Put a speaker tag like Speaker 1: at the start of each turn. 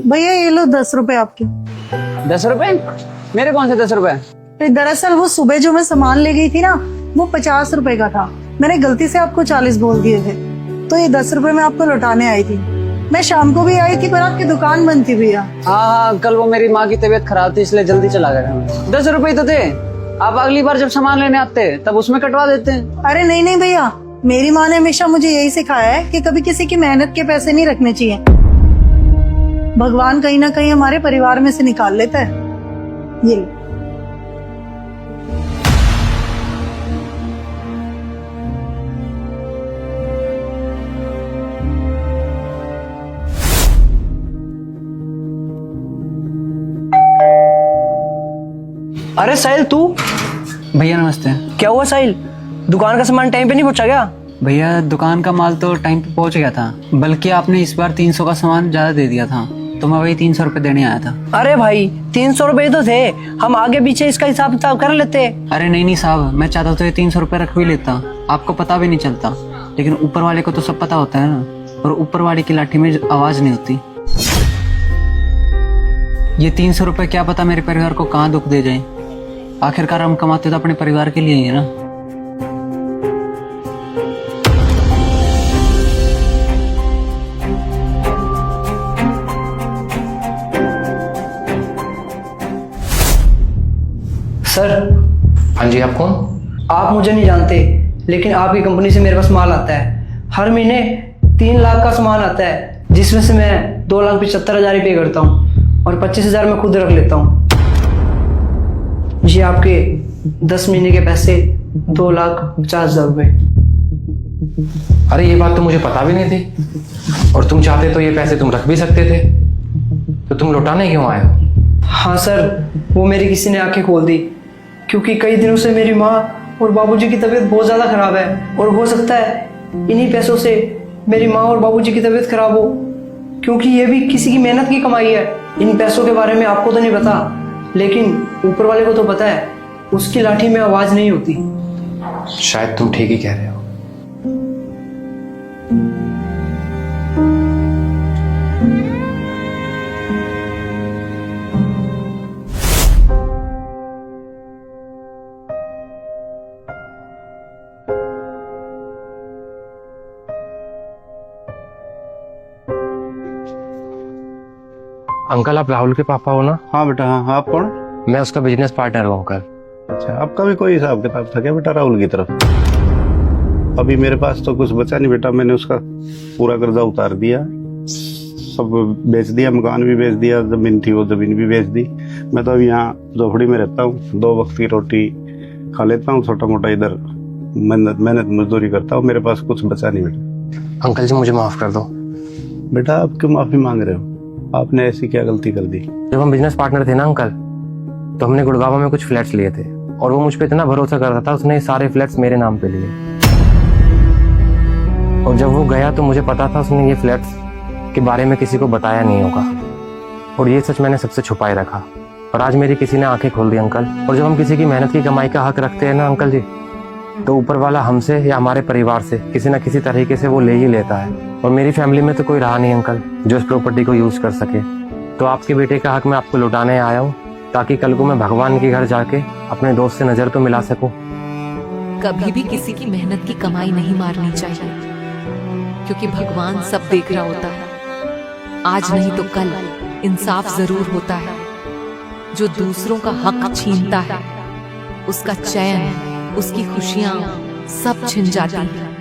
Speaker 1: भैया ये लो 10 रुपए आपके।
Speaker 2: 10 रुपए? मेरे कौन से 10 रुपए?
Speaker 1: दरअसल वो सुबह जो मैं सामान ले गई थी ना, वो 50 रुपए का था। मैंने गलती से आपको 40 बोल दिए थे, तो ये 10 रुपए मैं आपको लौटाने आई थी। मैं शाम को भी आई थी पर आपकी दुकान बंद थी भैया।
Speaker 2: हाँ, कल वो मेरी माँ की तबीयत खराब थी इसलिए जल्दी चला गया मैं। 10 रुपए तो थे। आप अगली बार जब सामान लेने आते तब उसमें कटवा देते।
Speaker 1: अरे नहीं नहीं भैया, मेरी माँ ने हमेशा मुझे यही सिखाया है कि कभी किसी की मेहनत के पैसे नहीं रखने चाहिए। भगवान कहीं ना कहीं हमारे परिवार में से निकाल लेता है। ये ले।
Speaker 3: अरे साहिल, तू?
Speaker 2: भैया नमस्ते।
Speaker 3: क्या हुआ साहिल? दुकान का सामान टाइम पे नहीं पहुंचा क्या?
Speaker 2: भैया दुकान का माल तो टाइम पे पहुंच गया था, बल्कि आपने इस बार 300 का सामान ज्यादा दे दिया था, तो मैं वही 300 रुपए देने आया था।
Speaker 3: अरे भाई, 300 रुपए तो थे, हम आगे पीछे इसका हिसाब किताब कर लेते।
Speaker 2: अरे नहीं साहब, मैं चाहता तो ये 300 रुपए रख भी लेता, आपको पता भी नहीं चलता। लेकिन ऊपर वाले को तो सब पता होता है ना, और ऊपर वाले की लाठी में आवाज नहीं होती। ये 300 रुपए क्या पता मेरे परिवार को कहाँ दुख दे जाए। आखिरकार हम कमाते तो अपने परिवार के लिए ही है ना।
Speaker 3: सर।
Speaker 4: हाँ जी, आप कौन?
Speaker 3: आप मुझे नहीं जानते, लेकिन आपकी कंपनी से मेरे पास माल आता है। हर महीने 3 लाख का सामान आता है, जिसमें से मैं 2,75,000 पे करता हूँ और 25,000 मैं खुद रख लेता हूँ। ये आपके 10 महीने के पैसे, 2,50,000 रुपए।
Speaker 4: अरे ये बात तो मुझे पता भी नहीं थी, और तुम चाहते तो ये पैसे तुम रख भी सकते थे, तो तुम लौटाने क्यों आए हो?
Speaker 3: हाँ सर, वो मेरी किसी ने आंखें खोल दी, क्योंकि कई दिनों से मेरी माँ और बाबूजी की तबीयत बहुत ज़्यादा खराब है, और हो सकता है इन्हीं पैसों से मेरी माँ और बाबूजी की तबीयत खराब हो, क्योंकि ये भी किसी की मेहनत की कमाई है। इन पैसों के बारे में आपको तो नहीं पता, लेकिन ऊपर वाले को तो पता है। उसकी लाठी में आवाज़ नहीं होती।
Speaker 4: शायद तुम ठीक ही कह रहे हो। अंकल, आप राहुल के पापा हो ना?
Speaker 5: हाँ बेटा, हाँ। आप कौन?
Speaker 4: मैं उसका बिजनेस पार्टनर हूँ अंकल।
Speaker 5: अच्छा, आपका भी कोई हिसाब किताब था क्या बेटा राहुल की तरफ? अभी मेरे पास तो कुछ बचा नहीं बेटा, मैंने उसका पूरा कर्जा उतार दिया, सब बेच दिया, मकान भी बेच दिया, जमीन थी वो जमीन भी बेच दी। मैं तो अभी यहाँ झोपड़ी में रहता हूँ, 2 वक्त की रोटी खा लेता हूँ, छोटा मोटा इधर मेहनत मजदूरी करता हूँ। मेरे पास कुछ बचा नहीं बेटा।
Speaker 4: अंकल जी, मुझे माफ कर दो।
Speaker 5: बेटा आप क्यों माफी मांग रहे हो? आपने ऐसी क्या गलती कर दी?
Speaker 4: जब हम बिजनेस पार्टनर थे ना अंकल, तो हमने गुड़गांव में कुछ फ्लैट्स लिए थे, और वो मुझ पे इतना भरोसा करता था, उसने सारे फ्लैट्स मेरे नाम पे लिए। और जब वो गया तो मुझे पता था उसने ये फ्लैट्स के बारे में किसी को बताया नहीं होगा, और ये सच मैंने सबसे छुपाए रखा। और आज मेरी किसी ने आंखें खोल दी अंकल। और जब हम किसी की मेहनत की कमाई का हक रखते हैं ना अंकल जी, तो ऊपर वाला हमसे या हमारे परिवार से किसी न किसी तरीके से वो ले ही लेता है। और मेरी फैमिली में तो कोई रहा नहीं अंकल जो इस प्रॉपर्टी को यूज कर सके। तो आपके बेटे का हक मैं आपको लौटाने आया हूँ, ताकि कल को मैं भगवान के घर जाके अपने दोस्त से नजर तो मिला सकूं।
Speaker 6: कभी भी किसी की मेहनत की कमाई नहीं मारनी चाहिए, क्योंकि भगवान सब देख रहा होता है। आज नहीं तो कल इंसाफ जरूर होता है। जो दूसरों का हक छीनता है, उसका चैन, उसकी खुशियां सब छिन जाती हैं।